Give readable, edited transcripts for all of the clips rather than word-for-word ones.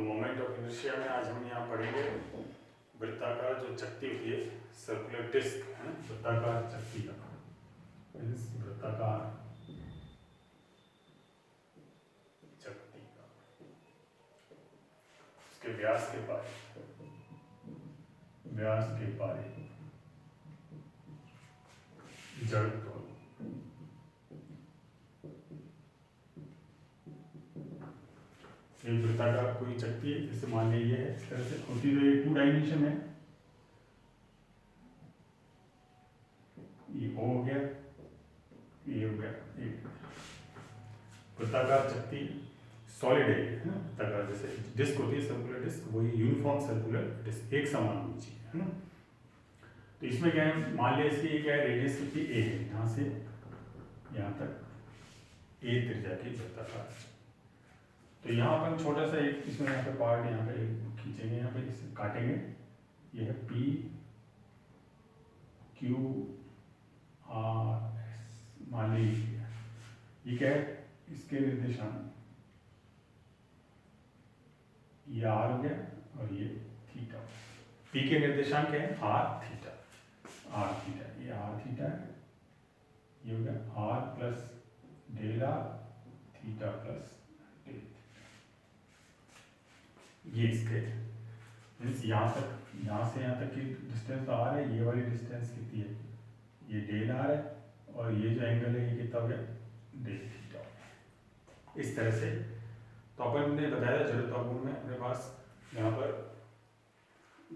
Moment of inertia में आज हम यहाँ पढ़ेंगे वृत्ताकार जो चकती होती है, सर्कुलर डिस्क है ना, वृत्ताकार चकती का वृत्ताकार चकती का उसके व्यास के पारे जड़त्व एक वृत्ताकार कोई चकती है, जैसे मान लीजिए है इस तरह से होती, तो ये 2 डायमेंशन है, ये हो गया, ये हो गया। एक वृत्ताकार चकती सॉलिड है ना, वृत्ताकार जैसे डिस्क होती है सर्कुलर डिस्क, वही यूनिफॉर्म सर्कुलर डिस्क एक समान होनी चाहिए है ना। तो इसमें क्या है, मान लिया इसकी क्या है, रेडियस कितनी ए है, यहाँ से यहाँ तक ए त्रिज्या की वृत्ताकार। तो यहाँ अपन छोटा सा एक इसमें यहाँ पे पार्ट यहाँ पे खींचेंगे, यहाँ पे इसे काटेंगे, ये है पी क्यू आर एस, मान लीजिए ये क्या है, इसके निर्देशांक ये आर हो गया और ये थीटा। पी के निर्देशांक क्या है, आर थीटा, ये आर थीटा है, ये हो गया r plus del r theta plus del theta. ये इसके मीन्स यहाँ तक, यहाँ से यहाँ तक की डिस्टेंस तो आर है, ये वाली डिस्टेंस कितनी है, ये डेल आर है, और ये जो एंगल है ये कितना हो गया, डेल थीटा। इस तरह से तो अपन ने बताया जड़त्वाघूर्ण में अपने पास यहाँ पर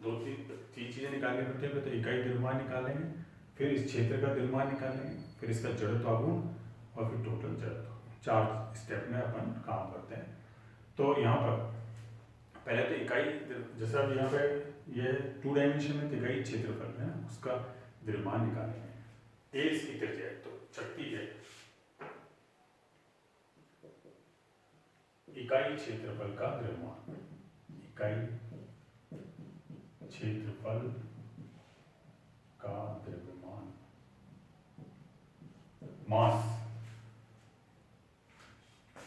2-3 चीजें निकालनी पड़ती है। तो इकाई द्रव्यमान निकालेंगे, फिर इस क्षेत्र का द्रव्यमान निकालेंगे, फिर इसका जड़त्वाघूर्ण और फिर टोटल जड़त्वाघूर्ण। 4 स्टेप में अपन काम करते हैं। तो यहाँ पर पहले तो इकाई, जैसा अब यहाँ पे ये 2 डायमेंशन में इकाई क्षेत्रफल है उसका द्रव्यमान निकालेंगे। ए इसकी त्रिज्या है, तो चकती है, इकाई क्षेत्रफल का द्रव्यमान, इकाई क्षेत्रफल का द्रव्यमान,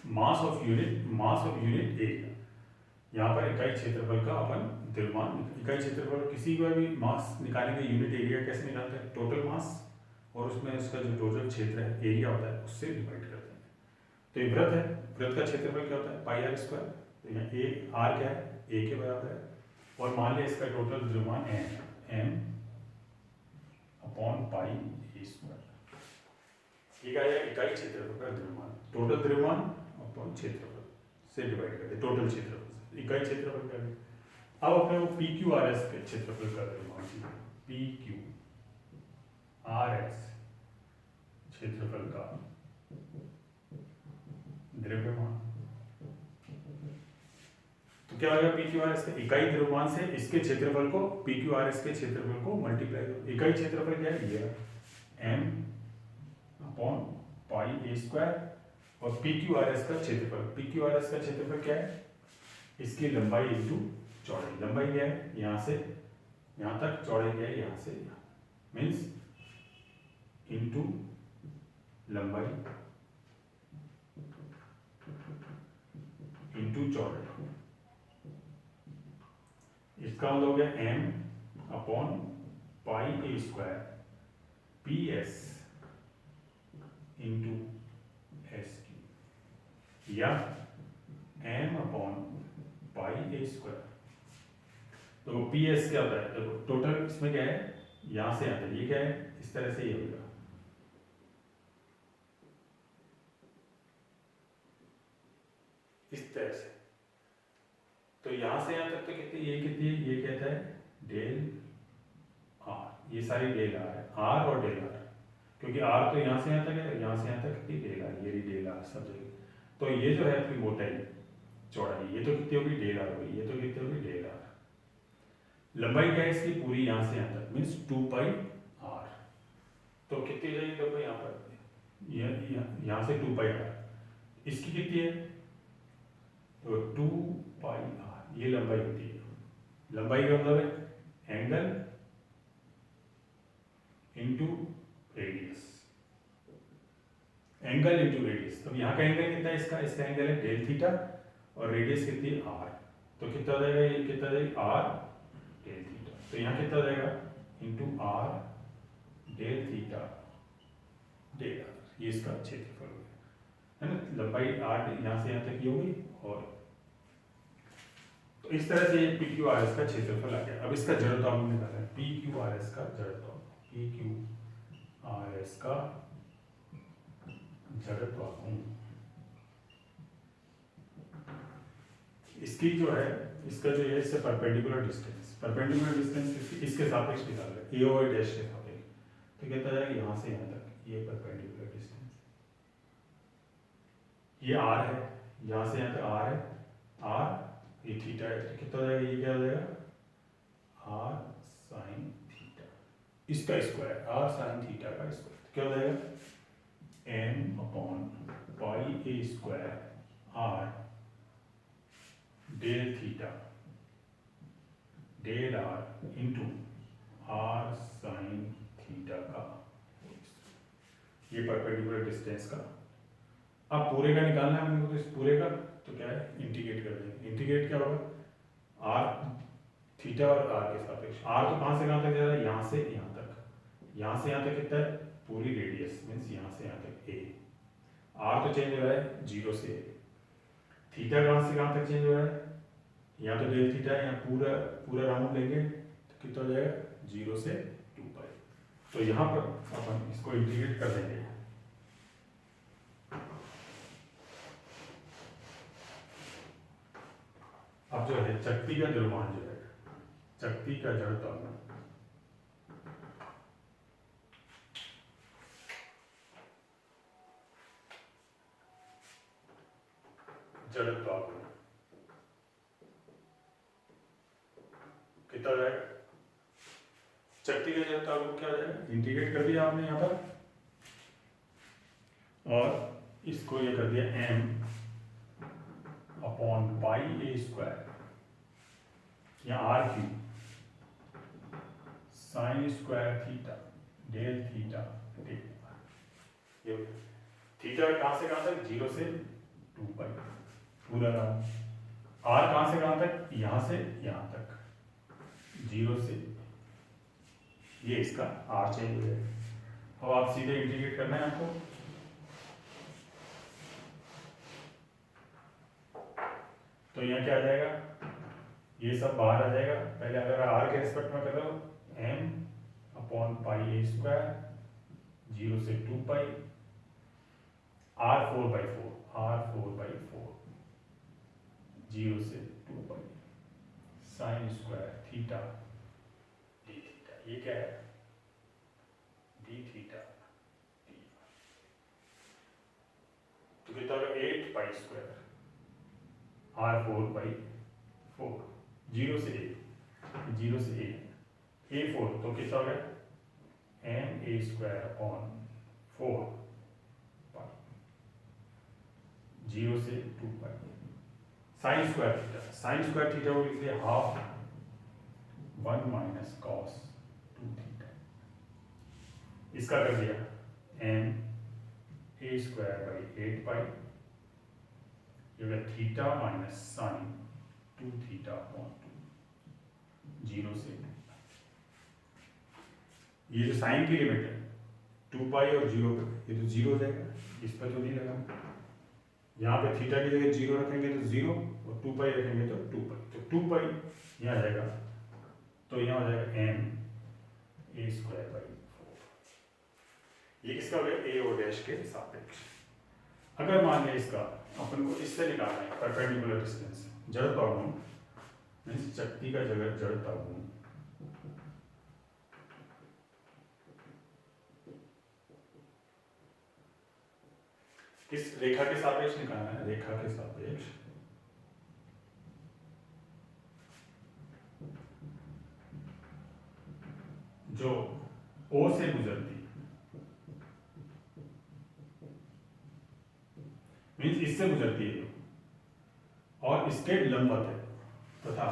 मास ऑफ यूनिट एरिया। यहाँ पर इकाई क्षेत्रफल का अपन द्रव्यमान, इकाई क्षेत्रफल किसी का भी मास निकालेंगे, यूनिट एरिया कैसे निकालते हैं, टोटल मास और उसमें उसका जो टोटल क्षेत्र है, एरिया होता है, उससे डिवाइड करते हैं। तो ये वृत्त है, वृत्त का क्षेत्रफल क्या होता है, पाई आर स्क्वायर। तो यहाँ ए आर क्या है, ए के बराबर है, और मान लिया इसका टोटल द्रव्यमान एम अपॉन पाई ए स्क्वायर। ये क्या है, इकाई क्षेत्रफल का द्रव्यमान, टोटल द्रव्यमान अपॉन क्षेत्रफल से डिवाइड करते, टोटल क्षेत्रफल से इकाई क्षेत्रफल का। अब अपने को पी क्यू आर एस के क्षेत्रफल का द्रव्यमान, पी क्यू आर एस क्षेत्रफल का द्रव्यमान। तो क्या होगा, पी क्यू आर एस के इकाई द्रव्यमान से इसके क्षेत्रफल को, पी क्यू आर एस के क्षेत्रफल को मल्टीप्लाई करो। इकाई क्षेत्रफल क्या है, ये एम अपॉन पाई ए स्क्वायर, और पी क्यू आर एस का क्षेत्रफल, पी क्यू आर एस का क्षेत्रफल क्या है, इसकी लंबाई इंटू चौड़ाई। लंबाई क्या है, यहाँ से यहाँ तक, चौड़ाई क्या है, यहाँ से यहाँ, मीन्स इंटू लंबाई इंटू चौड़ाई। इसका मतलब हो गया एम अपॉन पाई ए square P S into S Q, या एम अपॉन पाई ए स्क्वायर। तो पी एस क्या होता है, देखो टोटल इसमें क्या है, यहां से आता है, ये क्या है, इस तरह से ये होगा, इस तरह से। तो यहां से यहां तक तो कितनी, ये कितनी है, ये कहता है डेल आर, ये सारी डेल आर है, आर और डेल आर, क्योंकि आर तो यहां से यहां तक है, यहां से यहां तक कितनी डेल आर, ये डेल आर सब जगह। तो ये जो है अपनी मोटाई चौड़ाई, ये तो कितनी होगी, डेल आर होगी, ये तो कितनी होगी, डेल आर। लंबाई क्या है इसकी, पूरी यहां से यहां तक, मीन्स 2 पाई आर। तो कितनी जाएगी, देखो यहाँ पर यहां से 2 पाई आर, इसकी कितनी है, तो 2 पाई आर, ये लंबाई होती है। लंबाई का मतलब है angle into radius, angle into radius. तो यहाँ का एंगल कितना है, इसका एंगल है डेल थीटा, और रेडियस कितनी है, आर। तो कितना हो जाएगा, ये कितना जाएगा आर डेल थीटा, तो यहाँ कितना हो जाएगा into r del theta del r, ये इसका क्षेत्रफल हो गया है ना, लंबाई आर यहाँ से यहाँ तक ये होगी। और तो इस तरह से पी क्यू आर एस का क्षेत्रफल आ गया। अब इसका जड़त्व हम निकालना है, पी क्यू आर एस का जड़त्व, पी क्यू आर एस का जड़त्व इसकी जो है, इसका जो है इससे परपेंडिकुलर डिस्टेंस इसके सापेक्ष निकाल रहे हैं, ए ओ डैश के सापेक्ष, तो कहता है यहाँ से यहाँ तक ये परपेंडिकुलर डिस्टेंस, ये आर है, यहाँ से यहाँ तक आर है, आर ये थीटा है, तो कितना हो जाएगा, ये क्या हो जाएगा आर साइन थीटा, इसका स्क्वायर, आर साइन थीटा का स्क्वायर, तो क्या हो जाएगा एम अपॉन पाई ए square r del theta del r into r sine theta का, ये परपेंडिकुलर डिस्टेंस का। अब पूरे का निकालना है हमने को, तो इस पूरे का तो क्या है इंटीग्रेट कर देंगे, इंटीग्रेट क्या होगा आर थीटा और आर के सापेक्ष, आर तो कहाँ से कहाँ तक जा रहा है, यहाँ से यहाँ तक, यहाँ से यहाँ तक कितना है पूरी रेडियस मीन्स यहाँ से यहाँ तक ए, आर तो चेंज हो रहा है 0 से a, थीटा कहाँ से कहाँ तक चेंज हो रहा है, यहाँ तो डेल थीटा है, यहाँ पूरा पूरा राउंड लेंगे तो कितना हो जाएगा 0 से 2 पाई, तो यहाँ पर अपन इसको इंटीग्रेट कर देंगे। अब जो है चक्ति का द्रव्यमान जो है, चक्ति का जड़त्व, जड़त्व कितना जाएगा, चक्ति का जड़त्व क्या हो जाएगा, इंटीग्रेट कर दिया आपने यहाँ पर और इसको ये कर दिया m अपॉन पाई ए स्क्वायर, या r cube sine square theta del theta del, ये थीटा कहाँ से कहाँ तक 0 से 2 पाई पूरा राउंड, आर कहाँ से कहाँ तक, यहाँ से यहाँ तक 0 से, ये इसका आर चेंज हो जाएगा। अब आप सीधे इंटीग्रेट करना है आपको, तो यहाँ क्या आ जाएगा, ये सब बाहर आ जाएगा। पहले अगर आर के रिस्पेक्ट में कर रहे हो एम अपॉन पाई ए स्क्वायर 0 से 2 पाई आर 4/4, आर 4/4 0 से 2 pi sine square theta d theta, ये क्या है डी थीटा डी, तो कितना होगा 8 पाई स्क्वायर आर 4/4 0 से a 4, तो कितना हो गया एम ए स्क्वायर अपॉन 4 पाई 0 से 2 पाई साइन स्क्वायर थीटा को लिख दिया हाफ 1 माइनस कॉस 2 थीटा, इसका कर दिया एम ए स्क्वायर 8 पाई, ये theta minus sine 2 theta upon 2 0 से, ये जो साइन की लिमिट है 2 पाई और 0 पे, ये तो 0 हो जाएगा, इस पर तो नहीं लगा, यहाँ पे थीटा की जगह 0 रखेंगे तो 0 और 2 पाई रखेंगे तो 2 पाई, तो 2 पाई यहाँ आ जाएगा, तो यहाँ हो जाएगा एम ए स्क्वायर 4, ये किसका हो गया ए ओ डैश के सापेक्ष। अगर मान लिया इसका अपन को इससे निकालना है परपेंडिकुलर डिस्टेंस, जड़त्व गुण मीन्स चक्ति का जगह जड़त्व गुण, किस रेखा के सापेक्ष निकालना है, रेखा के सापेक्ष, जो ओ से गुजरती मीन्स इससे गुजरती है और इसके लंबवत है तथा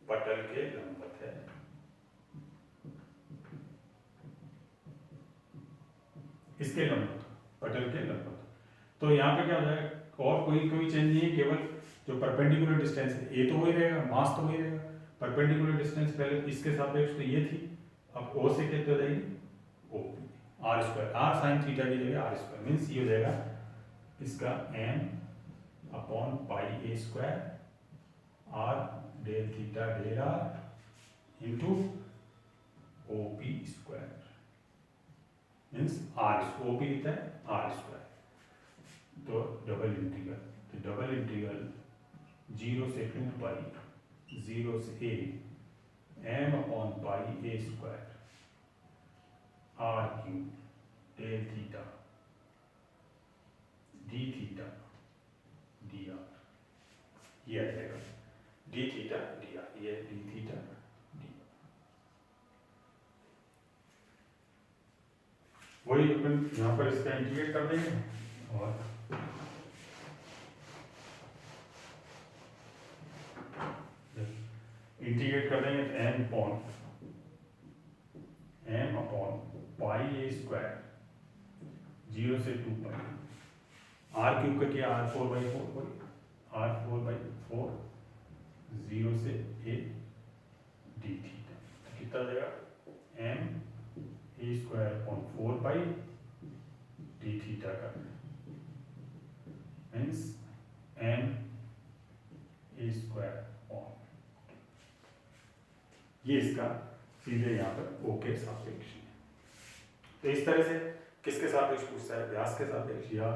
पटल के लंबवत है, इसके लंबवत पटल के लंबवत, तो यहाँ पे क्या हो जाएगा और कोई चेंज नहीं है, केवल जो परपेंडिकुलर डिस्टेंस है ए तो वही रहेगा, मास तो वही रहेगा। परपेंडिकुलर डिस्टेंस पहले इसके सापेक्ष तो ये थी, अब ओ से कितने हो जाएगी o r square, r sine theta की जगह आर स्क्वायर, मीन्स ये हो जाएगा इसका एम अपॉन पाई ए square r del theta del r into o p square, means r o p कितना है आर स्क्वायर। तो डबल इंटीग्रल, तो डबल इंटीग्रल 0 से 2 पाई 0 से a m upon pi a square r cube del theta d theta d r, ये आ जाएगा D theta d r, ये डी थीटा डी आर। वही अपन यहाँ पर इसका इंटीग्रेट कर देंगे और इंटीग्रेट कर देंगे तो m अपॉन पाई ए स्क्वायर 0 से 2 पाई आर क्यूब का क्या आर 4/4 आर 4/4 0 से a डी थीटा, कितना आ जाएगा m ए स्क्वायर अपॉन 4 पाई डी थीटा का मीन्स m ए स्क्वायर अपॉन, ये इसका सीधे यहाँ पर ओ के सापेक्ष है। तो इस तरह से किसके सापेक्ष पूछता है, व्यास के सापेक्ष या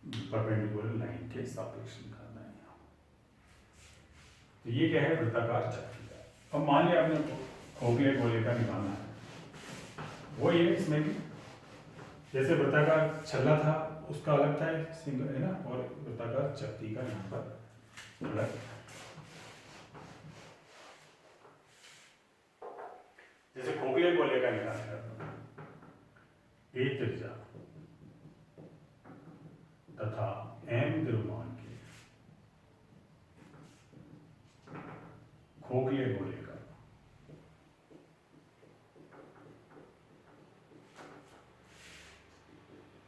परपेंडिकुलर लाइन के सापेक्ष निकालना है यहाँ। तो ये क्या है वृत्ताकार चक्री का। अब मान लिया आपने खोखले गोले का निकालना है, वो ये इसमें भी जैसे वृत्ताकार छल्ला था उसका अलग था सिंगल है ना, और वृत्ताकार चक्री का यहाँ पर अलग। जैसे खोखले गोले का निकालना ए त्रिज्या तथा m द्रव्यमान के खोखले गोले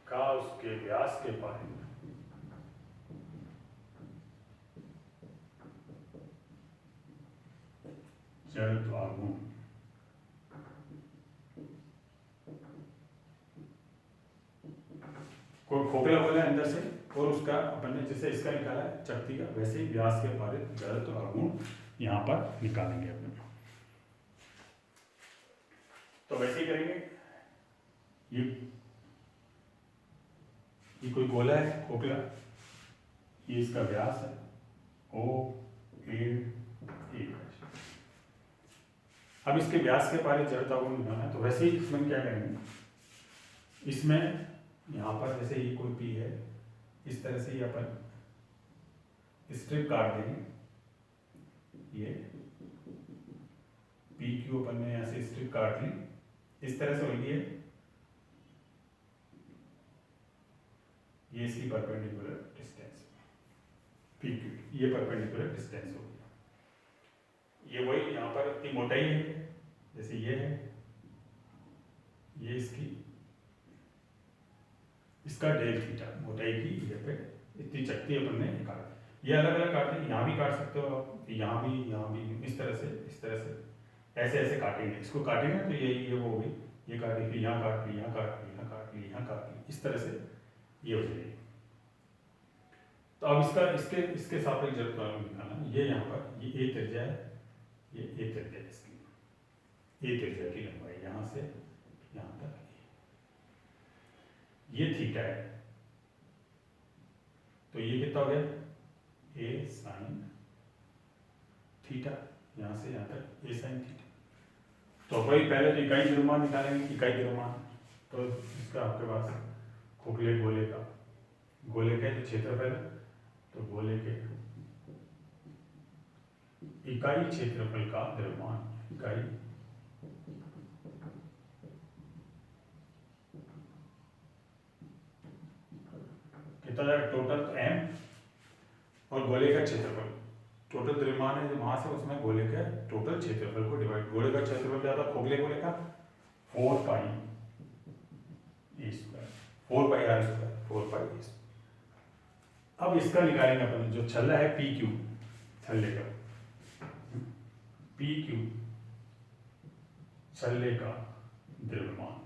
का उसके व्यास के पारे जड़त्व आघूर्ण खोखला बोला अंदर से, और उसका अपन ने जैसे इसका निकाला है चक्ति का, वैसे ही व्यास के पारित जड़त्व आघूर्ण यहाँ पर निकालेंगे अपन। तो वैसे ही करेंगे, ये कोई गोला है खोखला, ये इसका व्यास है ओ ए। अब इसके व्यास के पारित जड़त्व आघूर्ण निकालना है, तो वैसे ही इसमें क्या करेंगे, इसमें यहाँ पर जैसे ये कोई पी है, इस तरह से ये अपन स्ट्रिप काट देंगे, ये पी क्यू अपन ने यहाँ से स्ट्रिप काट ली, इस तरह से होगी ये इसकी परपेंडिकुलर डिस्टेंस पी क्यू, ये परपेंडिकुलर डिस्टेंस हो गया। ये वही यहाँ पर इतनी मोटाई है, जैसे ये है, ये इसका डेल थीटा मोटाई की ये पे इतनी चक्ति अपन ने काट, ये अलग अलग काटे, यहाँ भी काट सकते हो आप, यहाँ भी इस तरह से ऐसे ऐसे काटेंगे, इसको काटेंगे तो ये वो भी ये काटे, फिर यहाँ काट ली, यहाँ काट ली, यहाँ काट ली, यहाँ काट ली, इस तरह से ये हो जाएगी। तो अब इसके सापेक्ष जड़त्व आघूर्ण निकालना, ये यहाँ पर ये ए त्रिज्या है, ये ए त्रिज्या इसकी, ए त्रिज्या की लंबाई यहाँ से यहाँ तक, ये थीटा है, तो ये कितना हो गया ए साइन थीटा, यहाँ से यहाँ तक ए साइन थीटा। तो भाई पहले तो इकाई द्रव्यमान निकालेंगे, इकाई द्रव्यमान, तो इसका आपके पास खोखले गोले का जो क्षेत्रफल है, तो गोले के इकाई क्षेत्रफल का द्रव्यमान, इकाई कितना जाएगा टोटल m, और गोले का क्षेत्रफल, टोटल द्रव्यमान है जो वहां से, उसमें गोले के टोटल क्षेत्रफल को डिवाइड, गोले का क्षेत्रफल क्या था खोखले गोले का 4 pi A square, 4 pi are square, 4 pi ए। अब इसका निकालेंगे अपन, जो छल्ला है पी क्यू, छल्ले का पी क्यू, छल्ले का द्रव्यमान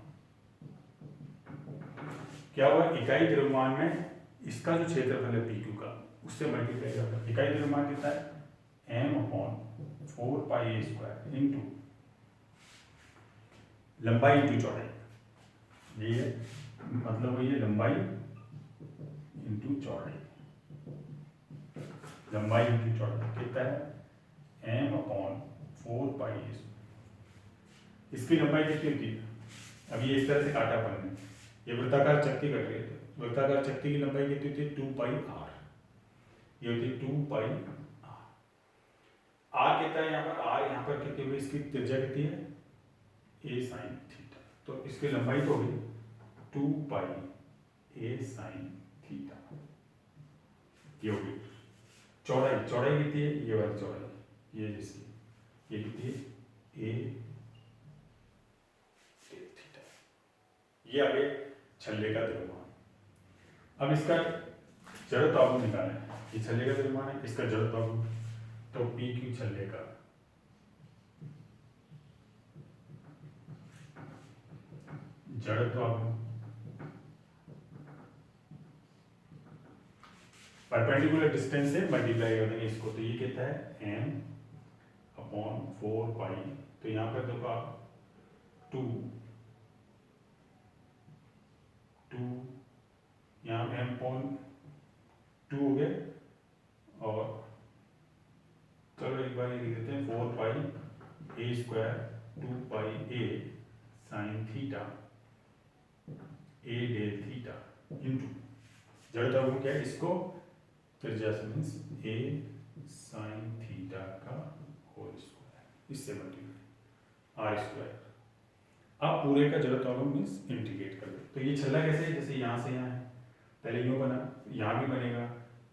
क्या हुआ, इकाई द्रव्यमान में इसका जो क्षेत्रफल है पी क्यू का उससे मल्टीप्लाई करता है। इकाई द्रव्यमान कितना है, एम अपॉन 4πa² इंटू लंबाई इंटू चौड़ाई, यही है मतलब वही है, लंबाई इंटू चौड़ाई, लंबाई इंटू चौड़ाई कितना है, एम अपॉन 4πa²। इसकी लंबाई कितनी होती है, अब ये इस तरह से काटा अपन ने, ये वृत्ताकार चक्की कट रही है, वृत्ताकार चक्की की लंबाई कितनी होती है, 2πr, ये होती है 2πr। r कितना है यहाँ पर, r यहाँ पर कितनी हुई, इसकी त्रिज्या कितनी है, a sin थीटा, तो इसकी लंबाई तो होगी 2πa sin थीटा, ये होगी। चौड़ाई, चौड़ाई कितनी है, ये वाली चौड़ाई, ये जैसी, ये कितनी है, a थीटा, ये आ गए छल्ले का द्रव्यमान। अब इसका जड़त्व आपको निकालना है, ये छल्ले का द्रव्यमान है, इसका जड़त्व आपको, तो पी क्यू छल्ले का जड़त्व आपको परपेंडिकुलर डिस्टेंस से मल्टीप्लाई कर देंगे इसको, तो ये कितना है, m अपॉन 4π, तो यहाँ पर देखो आप 2 यहाँ m अपॉन 2 हो गए, और चलो एक बार ये लिख देते हैं 4πa² 2πa sin theta a del theta into जड़त्व क्या है, इसको त्रिज्या से मीन्स a sin थीटा का होल स्क्वायर, इससे मल्टीप्लाई r²। अब पूरे का जड़त्व मीन्स इंटीग्रेट कर दो, तो ये छल्ला कैसे है, जैसे यहाँ से यहाँ है, पहले यूँ बना, यहाँ भी बनेगा,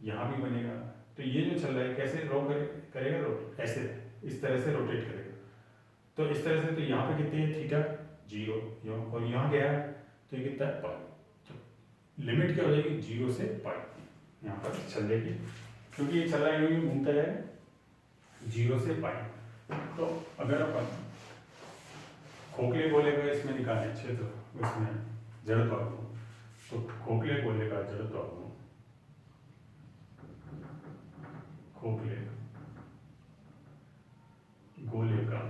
यहाँ भी बनेगा, तो ये जो छल्ला है कैसे रो करेगा, रोटेट, ऐसे इस तरह से रोटेट करेगा, तो इस तरह से, तो यहाँ पे कितनी है थीटा 0, और यहाँ गया तो ये कितना है पाई, तो लिमिट क्या हो जाएगी 0 से पाई यहाँ पर छल्ले की, क्योंकि ये छल्ला यूँ घूमता जाएगा 0 से पाई। तो अगर अपन खोखले गोले का इसमें निकालें क्षेत्र, इसमें जड़त्व को, तो खोखले गोले का जड़त्व को, खोखले गोले का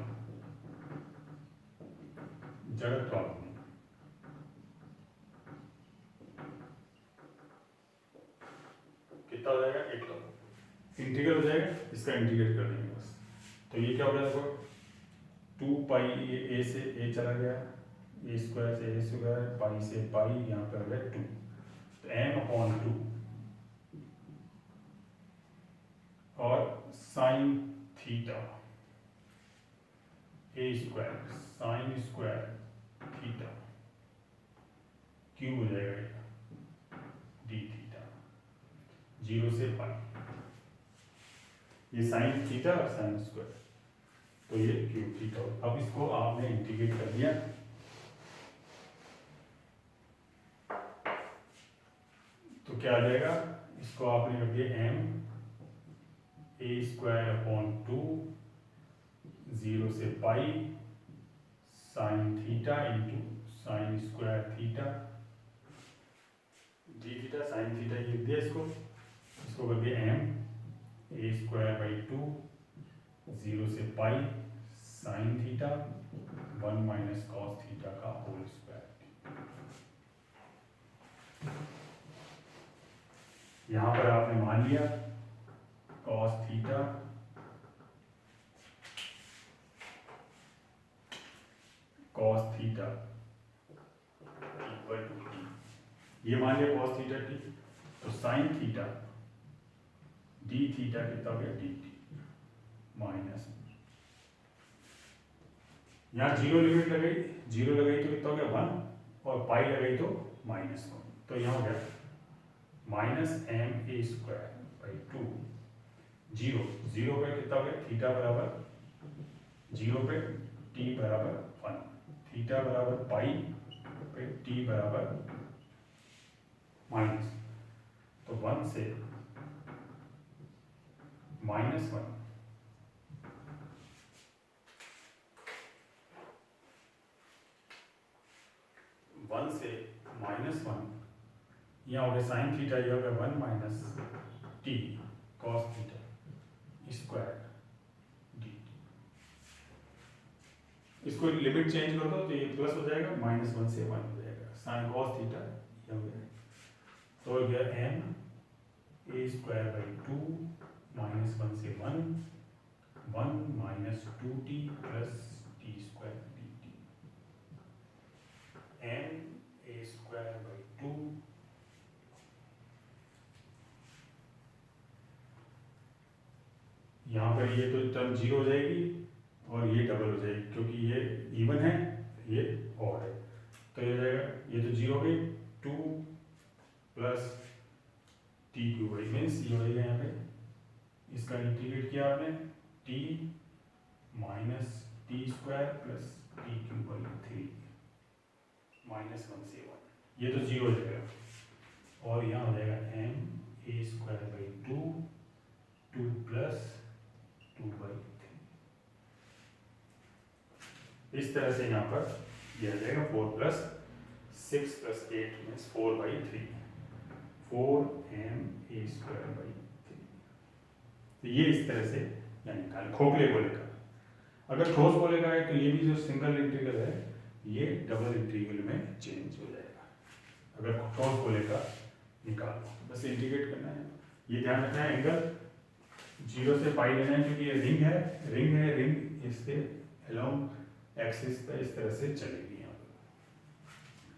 जड़त्व कितना हो जाएगा, एक तो इंटीग्रल हो जाएगा, इसका इंटीग्रेट कर देंगे बस, तो ये क्या हो गया देखो, 2π a से a चला गया, a² से a², पाई से पाई, यहाँ पर हो गया 2, तो m अपॉन 2 और sine theta a² sin² theta cube हो जाएगा d थीटा 0 से पाई, ये साइन थीटा और साइन स्क्वायर, तो ये क्यूब थीटा। अब इसको आपने इंटीग्रेट कर दिया, तो क्या आ जाएगा, इसको आपने कर दिया m a² अपॉन 2 0 से pi sine theta into sine square theta d theta sine theta, ये दिया इसको कर दिया m a²/2 0 से pi sine theta 1 minus cos theta का होल स्क्वायर। यहाँ पर आपने मान लिया cos theta equal to t, ये मान लिया कॉस थीटा टी, तो साइन थीटा डी थीटा कितना हो गया डी टी माइनस, यहाँ 0 लिमिट लगाई, 0 लगाई तो कितना हो गया 1, और पाई लगाई तो -1, तो यहाँ हो गया -ma²/2 0 पे कितना हो गया थीटा बराबर 0 पे टी बराबर 1, थीटा बराबर पाई पे टी बराबर माइनस, तो 1 से -1 1 से -1 यहाँ हो गया साइन थीटा, ये हो गया 1 minus T cos theta square D. इसको लिमिट चेंज कर दो तो ये प्लस हो जाएगा, -1 से 1 हो जाएगा, साइन कॉस थीटा ये हो गया। तो हो गया m a स्क्वायर बाई 2 -1 से 1 minus 2t plus T square D T. m a square by 2 यहाँ पर ये तो टर्म 0 हो जाएगी और ये डबल हो जाएगी, क्योंकि ये इवन है ये और है, तो ये हो जाएगा, ये तो 0 हो गई, 2 plus T Q by means ये हो जाएगा यहाँ पे, इसका इंटीग्रेट किया आपने T minus T square plus T Q by 3 -1 से 1, ये तो 0 हो जाएगा और यहाँ हो जाएगा m a square by 2 plus 2/3। इस तरह से यहाँ पर यह आ जाएगा 4 plus 6 plus 8 means 4/3, 4m a square by 3। तो ये इस तरह से यहाँ निकाल खोखले गोले का। अगर ठोस गोले का है तो ये भी जो सिंगल इंटीग्रल है ये डबल इंटीग्रल में चेंज हो जाएगा। अगर ठोस गोले का निकालो बस इंटीग्रेट करना है, ये ध्यान रखना है एंगल 0 से पाई लेना है, क्योंकि ये रिंग इसके अलोंग एक्सिस पे इस तरह से चलेगी। यहाँ पर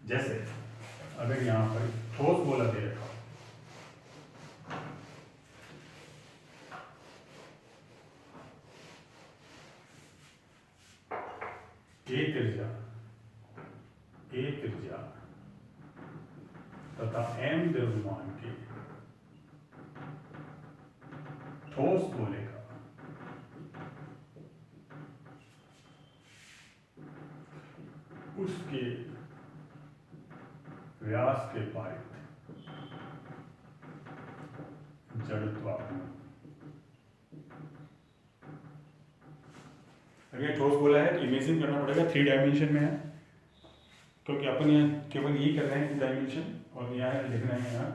जैसे अगर यहाँ पर ठोस गोला दे रखा ए त्रिज्या तथा m द्रव्यमान के ठोस गोले का उसके व्यास के पारित जड़त्वात्मक, अगर ठोस गोला है तो इमेजिन करना पड़ेगा 3 डायमेंशन में है, क्योंकि अपन यहाँ केवल यही कर रहे हैं 2 डायमेंशन, और यहाँ लिखना है यहाँ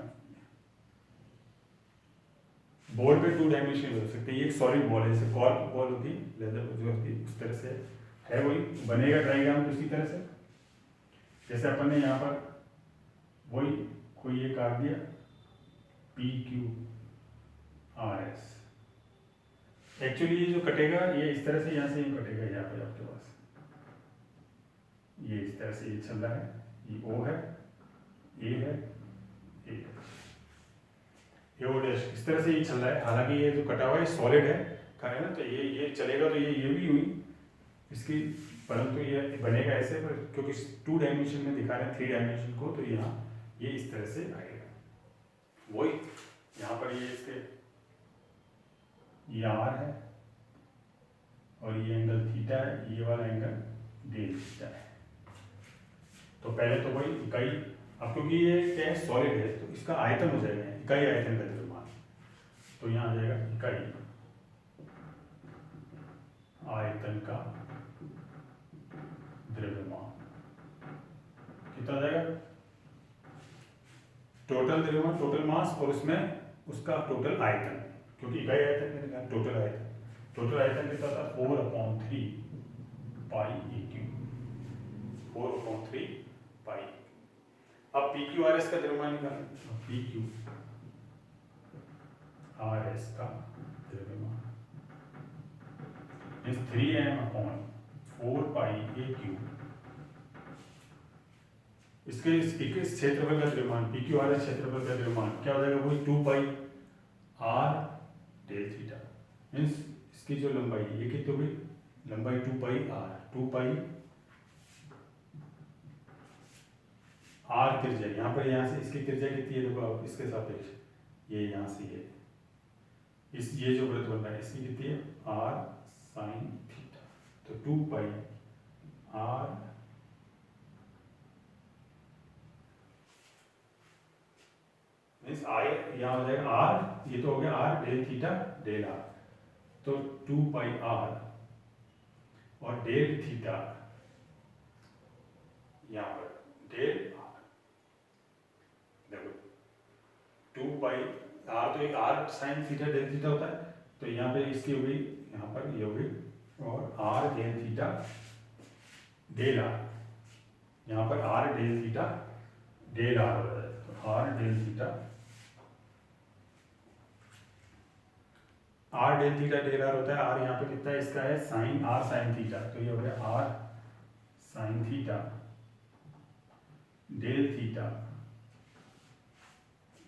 बोर्ड पे 2 डायमेंशन हो सकते हैं। ये एक सॉलिड बॉल है, जैसे कॉर्क बॉल होती है लेदर जो होती है उस तरह से है, वही बनेगा ट्राइग्राम उसी तरह से। जैसे अपन ने यहाँ पर वही कोई ये काट दिया PQRS, एक्चुअली ये जो कटेगा ये इस तरह से यहाँ से ही कटेगा, यहाँ पे आपके पास ये इस तरह से ये चल रहा है, ये O है, A है, A है, ये O डैश इस तरह से ये चल रहा है। हालांकि ये जो कटा हुआ है सॉलिड है ना, तो ये चलेगा तो ये भी हुई इसकी, परंतु ये बनेगा ऐसे पर, क्योंकि 2 डायमेंशन में दिखा रहे हैं 3 डायमेंशन को, तो यहाँ ये इस तरह से आएगा। वही यहाँ पर ये इसके ये R है और ये एंगल थीटा है, ये वाला एंगल डेल थीटा है। तो पहले तो वही इकाई, अब क्योंकि ये क्या है सॉलिड है तो इसका आयतन हो जाएगा, इकाई आयतन का द्रव्यमान, तो यहाँ आ जाएगा इकाई आयतन का द्रव्यमान कितना आ जाएगा, टोटल द्रव्यमान टोटल मास और उसमें उसका टोटल आयतन, क्योंकि इकाई आयतन का टोटल आयतन कितना था 4/3 पाई AQ, 4/3 पाई। अब PQRS का द्रव्यमान निकालना, PQRS का द्रव्यमान 3m/4 पाई AQ, इसके इस क्षेत्रफल का द्रव्यमान PQRS क्षेत्रफल का द्रव्यमान क्या हो जाएगा, वही 2 पाई R डेल थीटा, मीन्स इसकी जो लंबाई ये कितनी हुई, लंबाई 2 पाई R, 2 पाई R त्रिज्या, यहाँ पर यहाँ से इसकी त्रिज्या कितनी है देखो आप इसके सापेक्ष, ये यहाँ से ये जो वृत्त बन रहा है इसकी कितनी है R साइन थीटा, तो 2 पाई R मीन्स I यहाँ हो जाएगा R, ये तो हो गया R del theta del R, तो 2 पाई आर और डेल थीटा यहाँ पर डेल आर, देखो 2 पाई आर, तो एक r sine theta del theta होता है, तो यहाँ पे इसकी हो गई, यहाँ पर ये हो गई, और r del theta del r, यहाँ पर r del theta del r होता है, तो r del theta r del theta del r होता है। आर यहाँ पे कितना है, इसका है साइन, आर साइन थीटा, तो ये हो गया r sine theta del theta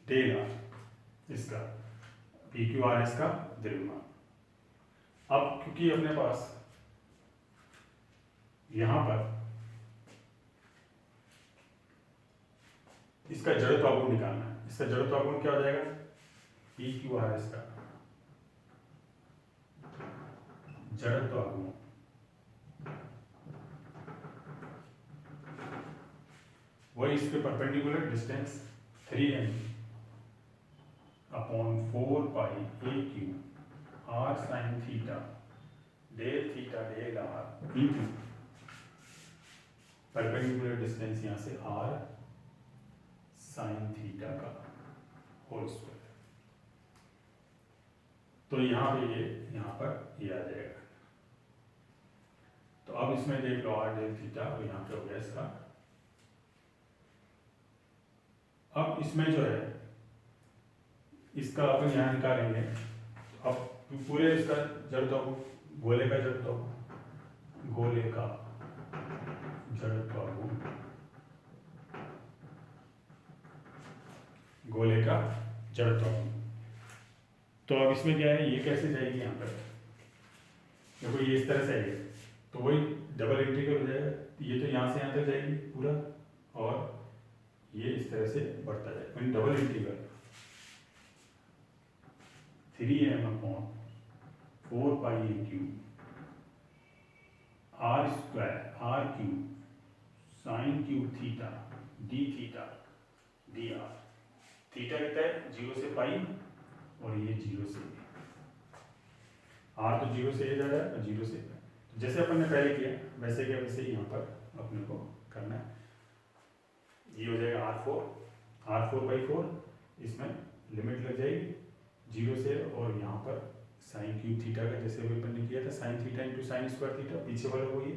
del r, इसका पी क्यू आर इसका द्रव्यमान। अब क्योंकि अपने पास यहां पर इसका जड़त्व आघूर्ण निकालना है, इसका जड़त्व आघूर्ण क्या हो जाएगा, पी क्यू आर इसका जड़त्व आघूर्ण, वही इसके perpendicular distance 3m upon 4 pi a q r sine theta del r into perpendicular distance यहाँ से आर साइन थीटा का होल स्क्वायर। तो यहाँ पे ये, यहाँ पर ये आ जाएगा। तो अब इसमें देख लो आर डेल थीटा, और यहाँ पे हो गया इसका। अब इसमें जो है इसका अपन यहाँ निकालेंगे, अब पूरे इसका जड़त्व, गोले का जड़त्व, गोले का जड़त्व, गोले का जड़त्व। तो अब इसमें क्या है, ये कैसे जाएगी यहाँ पर, देखो ये इस तरह से आएगी, तो वही डबल इंटीग्रल हो जाएगा, ये तो यहाँ से यहाँ तक जाएगी पूरा, और ये इस तरह से बढ़ता जाएगा, double integral 3m upon 4 pi a q r square r cube sine cube theta d theta d r. Theta कितना है, 0 से पाई, और ये 0 से आर, तो 0 से ए जा रहा है और 0 से, जैसे अपन ने पहले किया वैसे क्या, वैसे ही यहाँ पर अपने को करना है। ये हो जाएगा r4/4, इसमें लिमिट लग जाएगी 0 से, और यहाँ पर साइन क्यूब थीटा का जैसे भी अपन ने किया था, sign theta into sine square theta, पीछे वाला वो ये,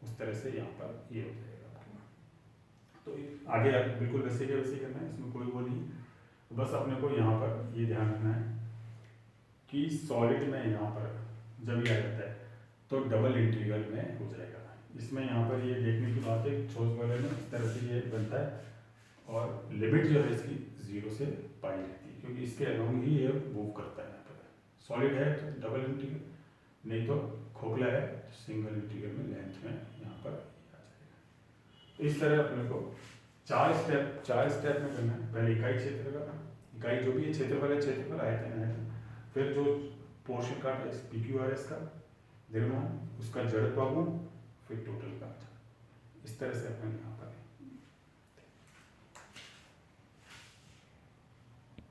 उस तरह से यहाँ पर ये हो जाएगा आपके। तो आगे बिल्कुल वैसे के वैसे करना है, इसमें कोई वो नहीं। तो बस अपने को यहाँ पर ये ध्यान रखना है कि सॉलिड में यहाँ पर जब ये आ जाता है तो डबल इंटीग्रल में हो जाएगा। इसमें यहाँ पर ये देखने की बात है, ठोस वाले में इस तरह से ये बनता है, और लिमिट जो है इसकी 0 से पाई रहती है, क्योंकि इसके अलोंग ही ये मूव करता है। यहाँ पर सॉलिड है तो डबल इंटीग्रल, नहीं तो खोखला है तो सिंगल इंटीग्रल में लेंथ में यहाँ पर आ जाएगा। तो इस तरह अपने को 4 स्टेप में करना है। पहले इकाई क्षेत्र का, इकाई जो भी है क्षेत्रफल है, क्षेत्रफल आयतन है, फिर जो पोर्शन काटा है पी क्यू आर एस का द्रव्यमान, उसका जड़त्व आघूर्ण, फिर टोटल का। इस तरह से अपन यहाँ पर